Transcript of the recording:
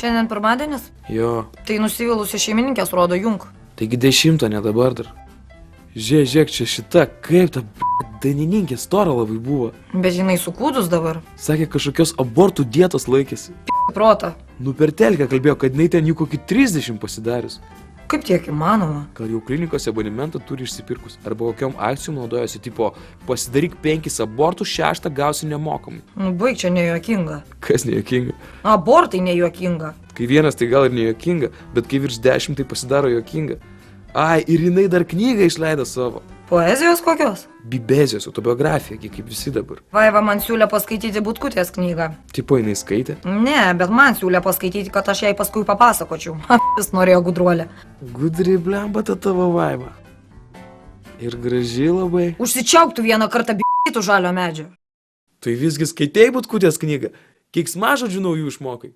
Šiandien pirmadienis? Jo, Tai nusivylusi šeimininkės rodo junk. taigi 10, ne dabar dar. Žiūrėk, čia šita, kaip ta dainininkė stora labai buvo. Bet jinai sukūdus dabar. Sakė, kažkokios abortų dietos laikėsi. Prota. Nu per telkę kalbėjo, kad jinai ten jų kokį 30 pasidarius. Kaip tiek įmanoma? Gal jau klinikos abonementą turi išsipirkus. Arba kokiom akcijom naudojasi, tipo, pasidaryk 5 abortus, 6 gausi nemokamai. Nu, baig, čia nejuokinga. Kas nejuokinga? Abortai nejuokinga. Kai vienas tai gal ir nejuokinga, bet kai virš 10 tai pasidaro juokinga. Ai, ir jinai dar knygą išleido savo. Poezijos kokios? Bibezijos autobiografija, kaip visi dabar. Vaiva man siūlė paskaityti Butkutės knygą. Tipo, jinai skaitė. Ne, bet man siūlė paskaityti, kad aš jai paskui papasakočiau. Jis norėjo gudruolę. Gudri blemba ta tavo Vaiva. Ir graži labai. Užsičiauktų vieną kartą b***tų žalio medžio. Tai visgi skaitei Butkutės knygą. Keiksmažodžių naujų išmokai.